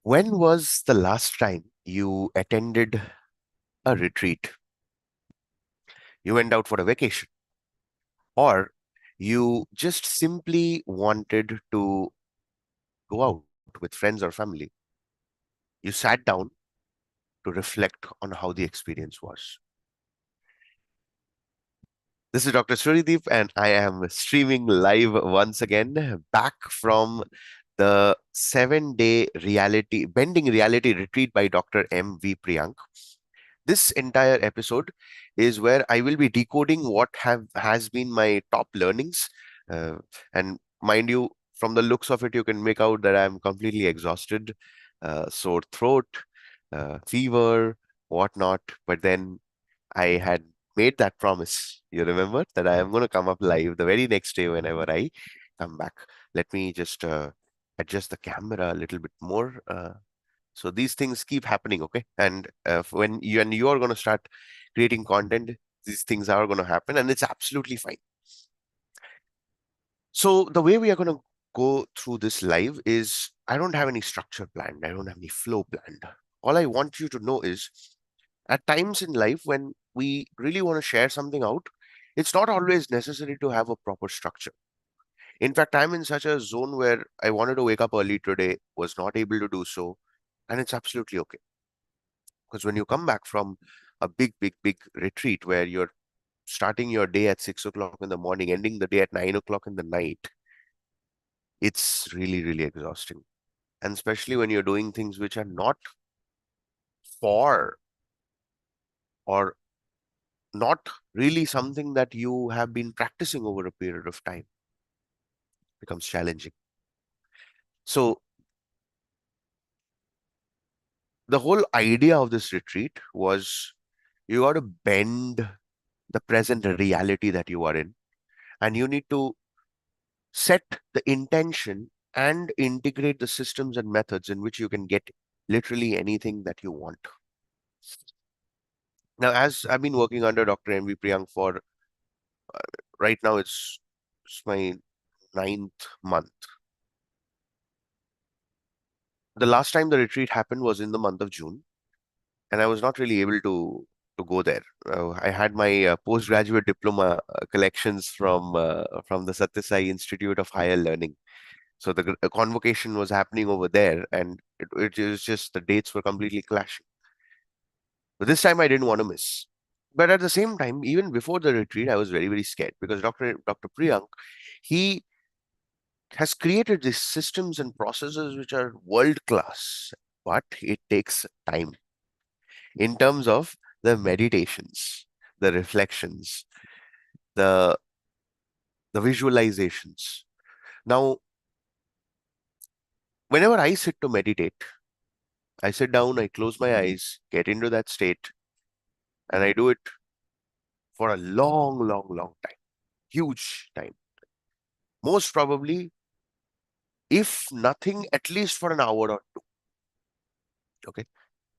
When was the last time you attended a retreat? You went out for a vacation, or you just simply wanted to go out with friends or family. You sat down to reflect on how the experience was. This is Dr. Suryadeep, and I am streaming live once again back from the 7 day bending reality retreat by Dr. M.V. Priyank. This entire episode is where I will be decoding what have has been my top learnings. Uh, and mind you, from the looks of it, you can make out that I'm completely exhausted, sore throat, fever, whatnot. But then I had made that promise. You remember that I am going to come up live the very next day whenever I come back. Let me just adjust the camera a little bit more. So these things keep happening, okay? And when you are going to start creating content, these things are going to happen, and it's absolutely fine. So the way we are going to go through this live is I don't have any structure planned. I don't have any flow planned. All I want you to know is at times in life when we really want to share something out, it's not always necessary to have a proper structure. In fact, I'm in such a zone where I wanted to wake up early today, was not able to do so, and it's absolutely okay. Because when you come back from a big retreat where you're starting your day at 6 o'clock in the morning, ending the day at 9 o'clock in the night, it's really exhausting. And especially when you're doing things which are not for or not really something that you have been practicing over a period of time, becomes challenging. So the whole idea of this retreat was you got to bend the present reality that you are in, and you need to set the intention and integrate the systems and methods in which you can get literally anything that you want. Now, as I've been working under Dr. M.V. Priyank for right now, it's my ninth month. The last time the retreat happened was in the month of June, and I was not really able to go there. I had my postgraduate diploma collections from the Satyasai Institute of Higher Learning. So the convocation was happening over there, and it was just the dates were completely clashing. But this time I didn't want to miss. But at the same time, even before the retreat, I was very scared because Dr. Priyank, he has created these systems and processes which are world class, but it takes time in terms of the meditations, the reflections, the the visualizations. Now, whenever I sit to meditate, I sit down, I close my eyes, get into that state, and I do it for a long time, huge time. Most probably, if nothing, at least for an hour or two. Okay.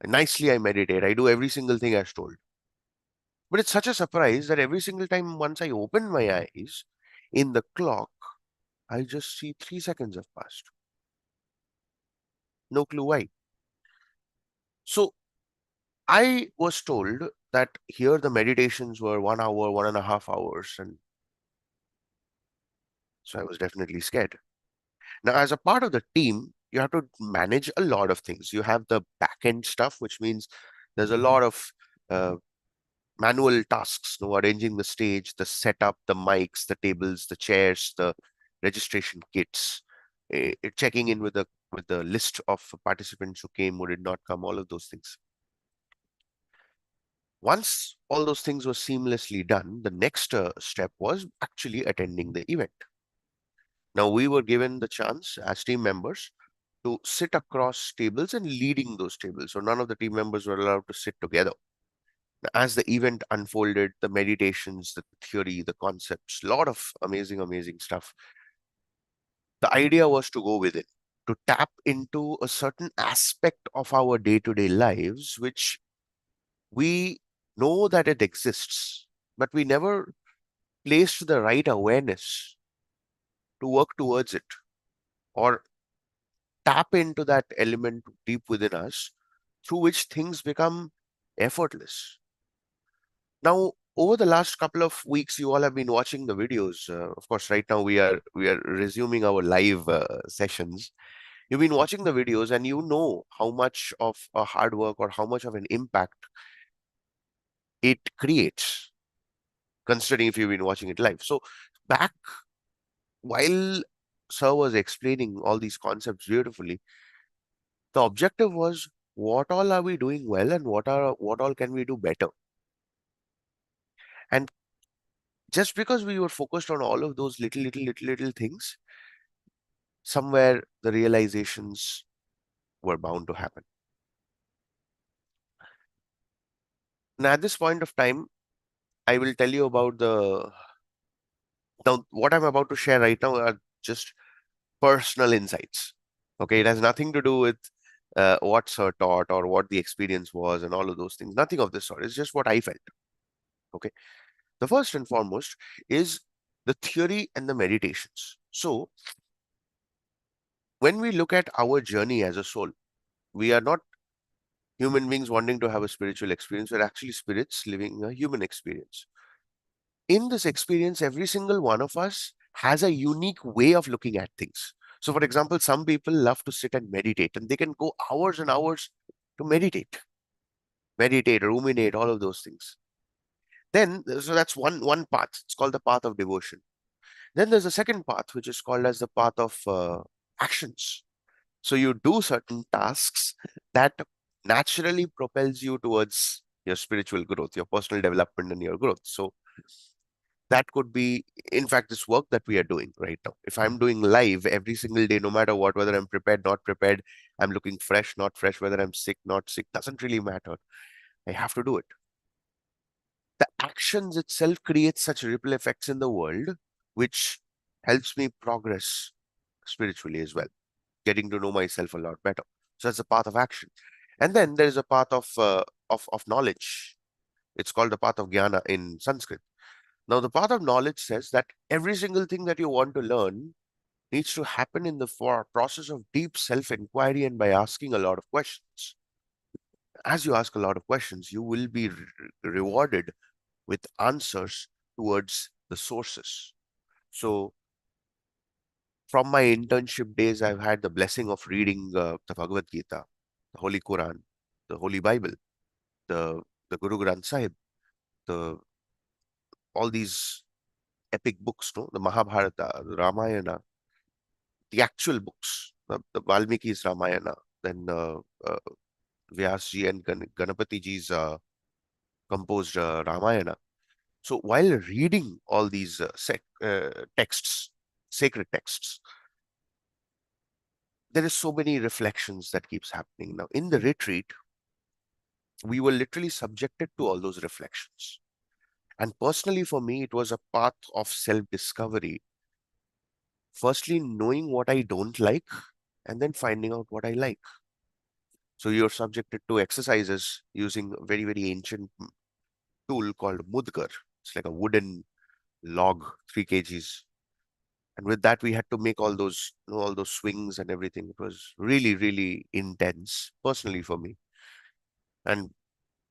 Nicely, I meditate. I do every single thing as told. But it's such a surprise that every single time once I open my eyes in the clock, I just see 3 seconds have passed. No clue why. So I was told that here the meditations were 1 hour, 1.5 hours. And so I was definitely scared. Now, as a part of the team, you have to manage a lot of things. You have the back end stuff, which means there's a lot of uh, manual tasks, arranging the stage, the setup, the mics, the tables, the chairs, the registration kits, checking in with the list of participants who came or did not come, all of those things. Once all those things were seamlessly done, the next step was actually attending the event. Now we were given the chance as team members to sit across tables and leading those tables. So none of the team members were allowed to sit together. As the event unfolded, the meditations, the theory, the concepts, a lot of amazing stuff. The idea was to go within, to tap into a certain aspect of our day-to-day lives, which we know that it exists, but we never placed the right awareness to work towards it or tap into that element deep within us through which things become effortless. Now, over the last couple of weeks, you all have been watching the videos. Of course, right now we are resuming our live sessions. You've been watching the videos, and you know how much of a hard work or how much of an impact it creates, considering if you've been watching it live. So, back while Sir was explaining all these concepts beautifully, the objective was what all are we doing well and what all can we do better. And just because we were focused on all of those little things, somewhere the realizations were bound to happen. Now, at this point of time, I will tell you about the now what I'm about to share right now are just personal insights. Okay, it has nothing to do with what Sir taught or what the experience was and all of those things. Nothing of this sort. It's just what I felt. Okay, the first and foremost is the theory and the meditations. So, when we look at our journey as a soul, we are not human beings wanting to have a spiritual experience. We're actually spirits living a human experience. In this experience, every single one of us has a unique way of looking at things. So, for example, some people love to sit and meditate, and they can go hours and hours to meditate, ruminate, all of those things. Then, so that's one path. It's called the path of devotion. Then there's a second path, which is called as the path of actions. So you do certain tasks that naturally propels you towards your spiritual growth, your personal development, and your growth. So that could be, in fact, this work that we are doing right now. If I'm doing live every single day, no matter what, whether I'm prepared, not prepared, I'm looking fresh, not fresh, whether I'm sick, not sick, doesn't really matter. I have to do it. The actions itself create such ripple effects in the world, which helps me progress spiritually as well, getting to know myself a lot better. So that's a path of action. And then there is a path of knowledge. It's called the path of jnana in Sanskrit. Now, the path of knowledge says that every single thing that you want to learn needs to happen in the process of deep self-inquiry and by asking a lot of questions. As you ask a lot of questions, you will be rewarded with answers towards the sources. So, from my internship days, I've had the blessing of reading the Bhagavad Gita, the Holy Quran, the Holy Bible, the the Guru Granth Sahib, the all these epic books, no, the Mahabharata, the Ramayana, the actual books, the Valmiki's Ramayana, then uh, Vyasji and Ganapati ji's composed Ramayana. So while reading all these texts, sacred texts, there is so many reflections that keeps happening. Now, in the retreat, we were literally subjected to all those reflections. And personally, for me, it was a path of self-discovery. Firstly, knowing what I don't like, and then finding out what I like. So you're subjected to exercises using a very ancient tool called mudgar. It's like a wooden log, 3 kgs. And with that, we had to make all those, all those swings and everything. It was really intense, personally for me. And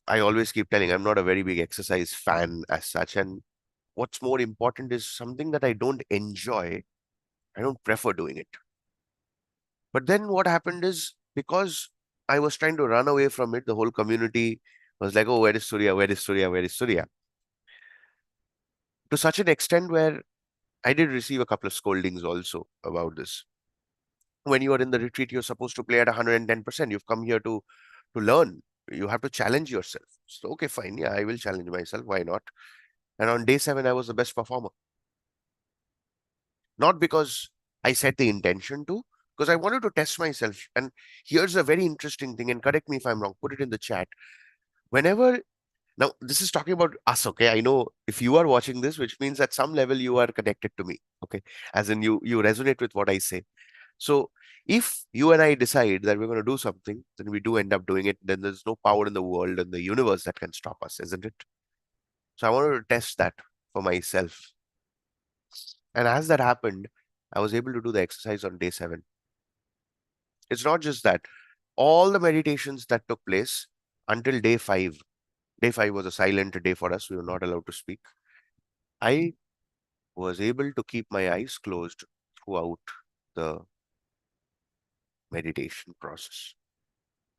I always keep telling I'm not a very big exercise fan as such. And what's more important is something that I don't enjoy, I don't prefer doing it. But then what happened is because I was trying to run away from it, the whole community was like, oh, where is Surya? Where is Surya? Where is Surya? To such an extent where I did receive a couple of scoldings also about this. When you are in the retreat, you're supposed to play at 110%. You've come here to learn. You have to challenge yourself. So, okay, fine. Yeah, I will challenge myself. Why not? And on day 7, I was the best performer. Not because I set the intention to, because I wanted to test myself. And here's a very interesting thing, and correct me if I'm wrong, put it in the chat. Whenever now this is talking about us, okay? I know if you are watching this, which means at some level you are connected to me, okay? As in you resonate with what I say. So if you and I decide that we're going to do something, then we do end up doing it. Then there's no power in the world and the universe that can stop us, isn't it? So I wanted to test that for myself. And as that happened, I was able to do the exercise on day 7. It's not just that. All the meditations that took place until day five was a silent day for us. We were not allowed to speak. I was able to keep my eyes closed throughout the meditation process.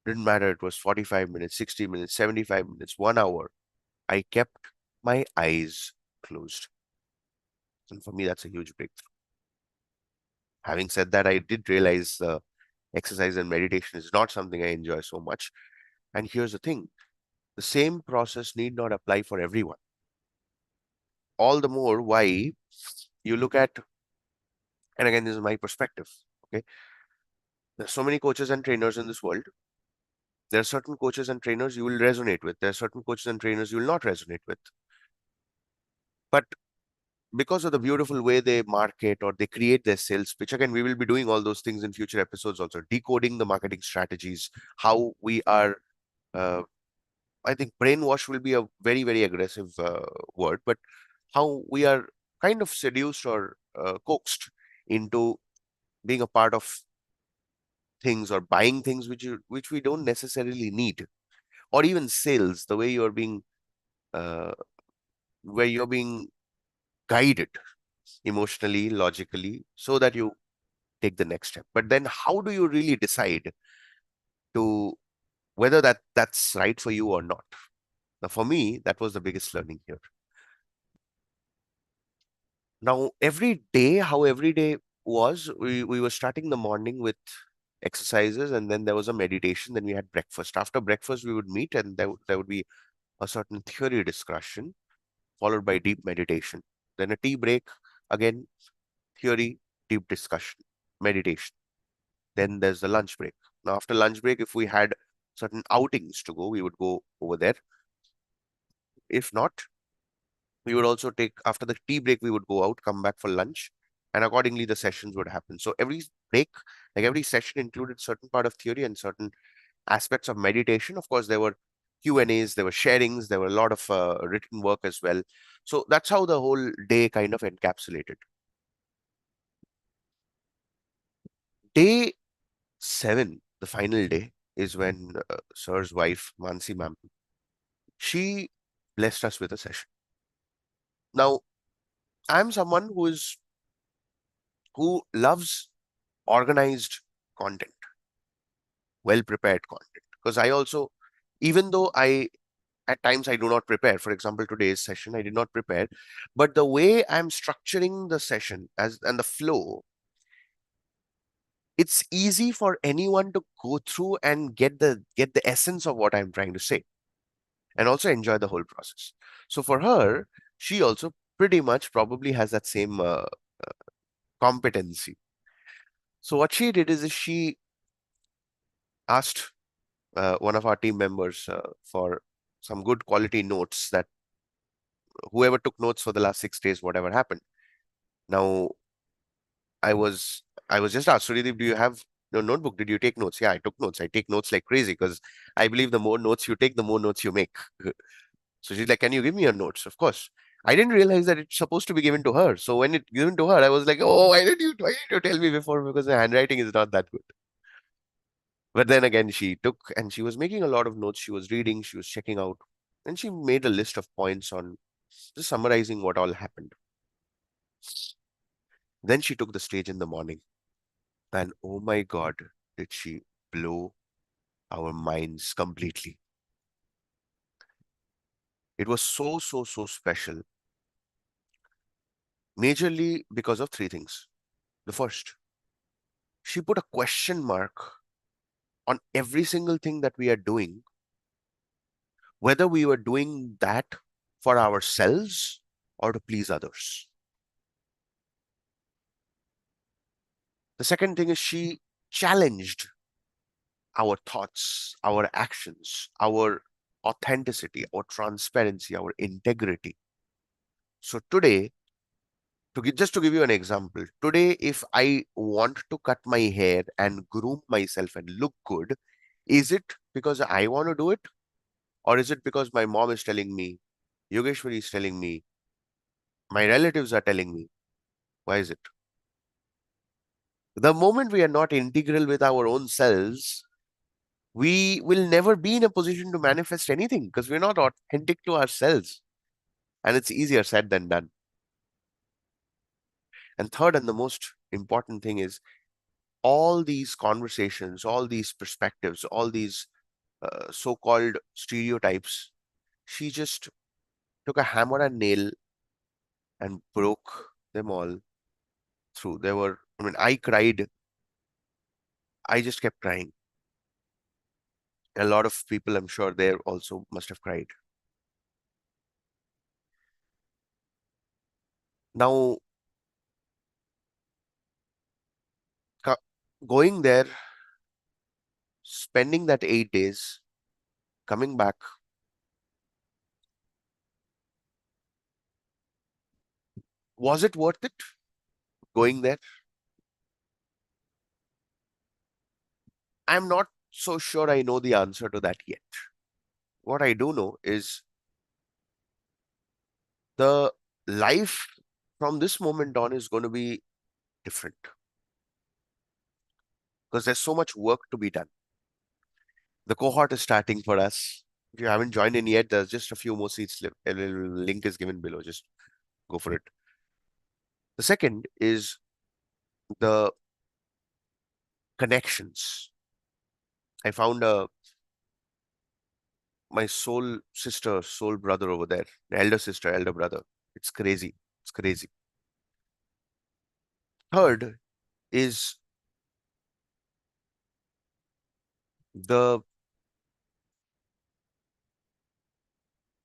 Didn't matter, it was 45 minutes, 60 minutes, 75 minutes, 1 hour. I kept my eyes closed. And for me, that's a huge breakthrough. Having said that, I did realize exercise and meditation is not something I enjoy so much. And here's the thing, the same process need not apply for everyone. All the more why you look at, and again, this is my perspective. Okay. There's so many coaches and trainers in this world. There are certain coaches and trainers you will resonate with. There are certain coaches and trainers you will not resonate with. But because of the beautiful way they market or they create their sales pitch, again, we will be doing all those things in future episodes also, decoding the marketing strategies, how we are, uh, I think brainwash will be a very, very aggressive word, but how we are kind of seduced or coaxed into being a part of things or buying things which we don't necessarily need, or even sales, the way you're being uh, where you're being guided emotionally, logically, so that you take the next step. But then how do you really decide to whether that's right for you or not? Now, for me, that was the biggest learning here. Now, every day, how every day was, we were starting the morning with exercises, and then there was a meditation, then we had breakfast. After breakfast, we would meet, and there would be a certain theory discussion, followed by deep meditation. Then a tea break, again, theory, deep discussion, meditation. Then there's the lunch break. Now, after lunch break, if we had certain outings to go, we would go over there. If not, we would also take, after the tea break, we would go out, come back for lunch, and accordingly, the sessions would happen. So every break, like every session included certain part of theory and certain aspects of meditation. Of course, there were Q&As, there were sharings, there were a lot of written work as well. So that's how the whole day kind of encapsulated. Day 7, the final day, is when Sir's wife, Mansi ma'am, she blessed us with a session. Now, I'm someone who loves organized content, well prepared content. Because I also, even though I at times I do not prepare, for example, today's session, I did not prepare, but the way I'm structuring the session as and the flow, it's easy for anyone to go through and get the essence of what I'm trying to say and also enjoy the whole process. So for her, she also pretty much probably has that same competency. So what she did is she asked one of our team members for some good quality notes, that whoever took notes for the last 6 days, whatever happened. Now, I was I was just asked, Surideep, do you have no notebook? Did you take notes? Yeah, I took notes. I take notes like crazy because I believe the more notes you take, the more notes you make. So she's like, can you give me your notes? Of course. I didn't realize that it's supposed to be given to her. So when it given to her, I was like, oh, why did you tell me before? Because the handwriting is not that good. But then again, she took and she was making a lot of notes. She was reading, she was checking out, and she made a list of points on just summarizing what all happened. Then she took the stage in the morning. And oh my God, did she blow our minds completely. It was so, so, so special, majorly because of three things. The first, she put a question mark on every single thing that we are doing, whether we were doing that for ourselves or to please others. The second thing is she challenged our thoughts, our actions, our authenticity, our transparency, our integrity. So today, just to give you an example, today, if I want to cut my hair and groom myself and look good, is it because I want to do it? Or is it because my mom is telling me, Yogeshwari is telling me, my relatives are telling me? Why is it? The moment we are not integral with our own selves, we will never be in a position to manifest anything because we're not authentic to ourselves. And it's easier said than done. And third, and the most important thing is all these conversations, all these perspectives, all these so called stereotypes, she just took a hammer and nail and broke them all through. There were, I mean, I cried. I just kept crying. A lot of people, I'm sure, there also must have cried. Now, co- going there, spending that 8 days, coming back, was it worth it going there? I'm not so sure I know the answer to that yet. What I do know is the life from this moment on is going to be different because there's so much work to be done. The cohort is starting for us. If you haven't joined in yet, there's just a few more seats left. A little link is given below. Just go for it. The second is the connections. I found my soul sister, soul brother over there, the elder sister, elder brother. It's crazy. It's crazy. Third is the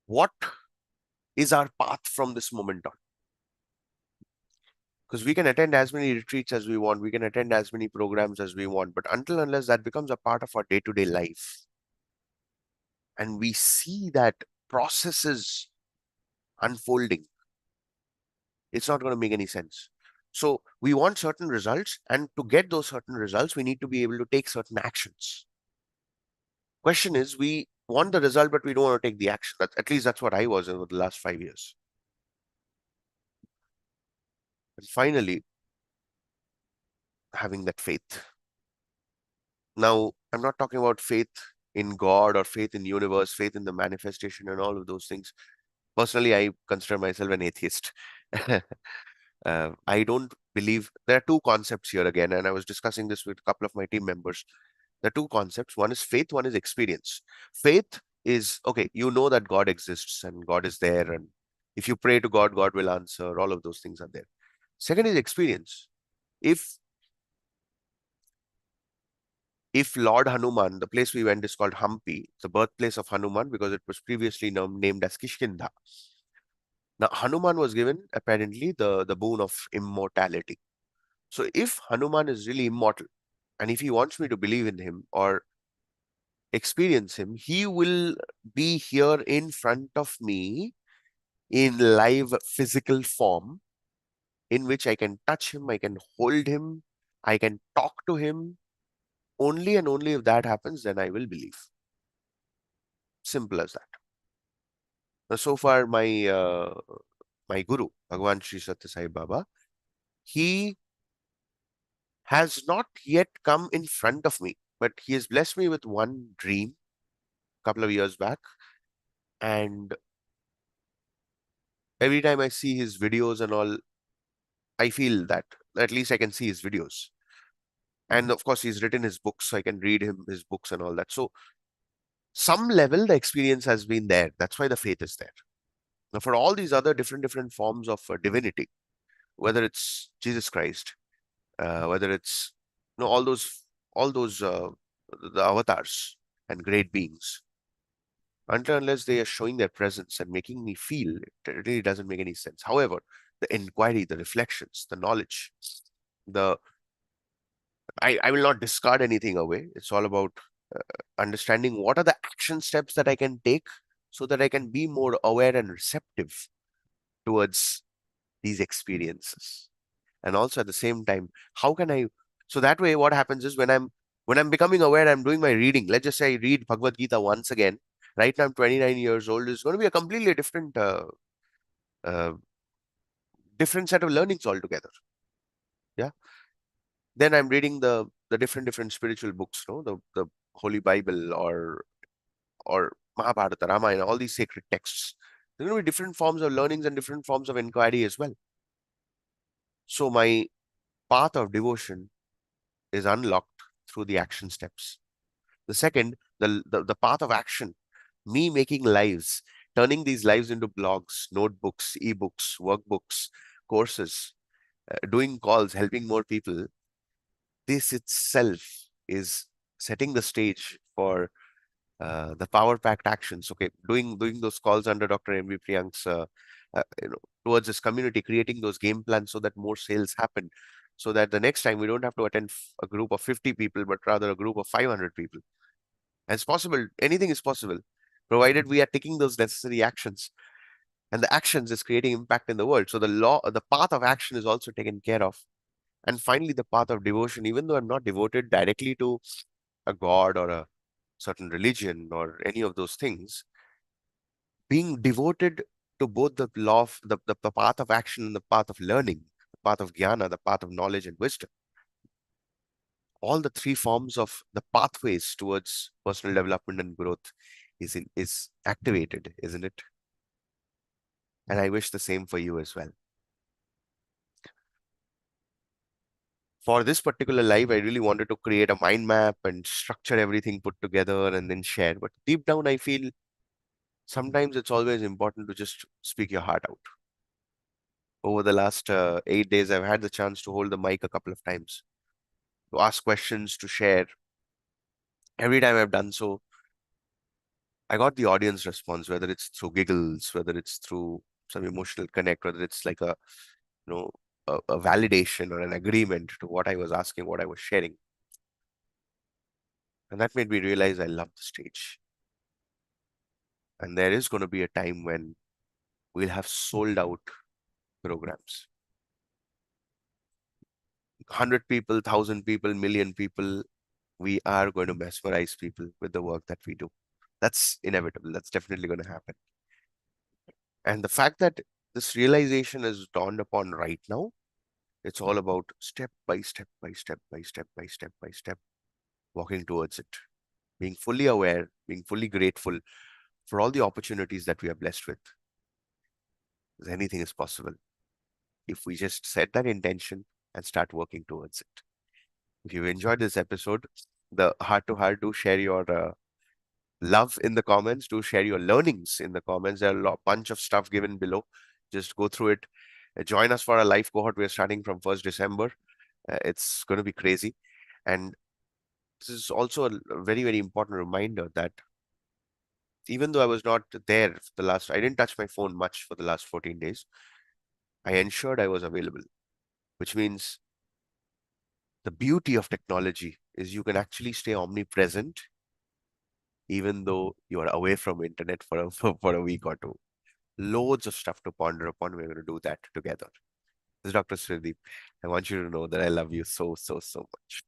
what is our path from this moment on? Because we can attend as many retreats as we want, we can attend as many programs as we want, but until unless that becomes a part of our day-to-day life, and we see that processes unfolding, it's not going to make any sense. So we want certain results, and to get those certain results, we need to be able to take certain actions. Question is, we want the result, but we don't want to take the action. At least that's what I was over the last 5 years. And finally, having that faith. Now, I'm not talking about faith in God or faith in universe, faith in the manifestation and all of those things. Personally, I consider myself an atheist. I don't believe there are two concepts here again, and I was discussing this with a couple of my team members. There are two concepts. One is faith, one is experience. Faith is okay, you know that God exists and God is there, and if you pray to God, God will answer. All of those things are there. Second is experience. If if Lord Hanuman, the place we went is called Hampi, the birthplace of Hanuman, because it was previously named as Kishkinda. Now, Hanuman was given apparently the boon of immortality. So, if Hanuman is really immortal, and if he wants me to believe in him or experience him, he will be here in front of me in live physical form, in which I can touch him, I can hold him, I can talk to him. Only and only if that happens, then I will believe. Simple as that. Now, so far, my guru, Bhagwan Sri Satya Sai Baba, he has not yet come in front of me, but he has blessed me with one dream a couple of years back. And every time I see his videos and all, I feel that at least I can see his videos. And of course, he's written his books, so I can read him his books and all that. So, some level, the experience has been there. That's why the faith is there. Now, for all these other different forms of divinity, whether it's Jesus Christ, whether it's all those the avatars and great beings, until unless they are showing their presence and making me feel, it really doesn't make any sense. However, the inquiry, the reflections, the knowledge, the I will not discard anything away. It's all about understanding what are the action steps that I can take so that I can be more aware and receptive towards these experiences. And also at the same time, how can I, so that way what happens is when I'm becoming aware, I'm doing my reading. Let's just say I read Bhagavad Gita once again. Right now I'm 29 years old. It's going to be a completely uh, different set of learnings altogether. Yeah. Then I'm reading the different spiritual books, no, the Holy Bible or Mahabharata, Ramayana, all these sacred texts. There are going to be different forms of learnings and different forms of inquiry as well. So my path of devotion is unlocked through the action steps. The second, the path of action, me making lives, turning these lives into blogs, notebooks, ebooks, workbooks, courses, doing calls, helping more people. This itself is setting the stage for the power packed actions. Okay, doing those calls under Dr. MV Priyank's towards this community, creating those game plans so that more sales happen, so that the next time we don't have to attend a group of 50 people, but rather a group of 500 people. And it's possible. Anything is possible, provided we are taking those necessary actions. And the actions is creating impact in the world. So the path of action is also taken care of. And finally, the path of devotion. Even though I'm not devoted directly to a god or a certain religion or any of those things, being devoted to both the law of the path of action and the path of learning, the path of jnana, the path of knowledge and wisdom, all the three forms of the pathways towards personal development and growth is activated, isn't it? And I wish the same for you as well. For this particular live, I really wanted to create a mind map and structure everything put together and then share. But deep down, I feel sometimes it's always important to just speak your heart out. Over the last 8 days, I've had the chance to hold the mic a couple of times, to ask questions, to share. Every time I've done so, I got the audience response, whether it's through giggles, whether it's through some emotional connect, whether it's like you know, a validation or an agreement to what I was asking, what I was sharing. And that made me realize I love the stage. And there is going to be a time when we'll have sold out programs. 100 people, 1,000 people, million people, we are going to mesmerize people with the work that we do. That's inevitable. That's definitely going to happen. And the fact that this realization is dawned upon right now, it's all about step by step by step by step by step by step, walking towards it, being fully aware, being fully grateful for all the opportunities that we are blessed with. Because anything is possible if we just set that intention and start working towards it. If you've enjoyed this episode, the heart to heart, do share your love in the comments. Do share your learnings in the comments. There are bunch of stuff given below. Just go through it. Join us for our live cohort. We're starting from 1st December. It's going to be crazy. And this is also a very, very important reminder that even though I was not there for I didn't touch my phone much for the last 14 days. I ensured I was available, which means the beauty of technology is you can actually stay omnipresent even though you are away from internet for for a week or two. Loads of stuff to ponder upon. We're going to do that together. This is Dr. Srideep. I want you to know that I love you so, so, so much.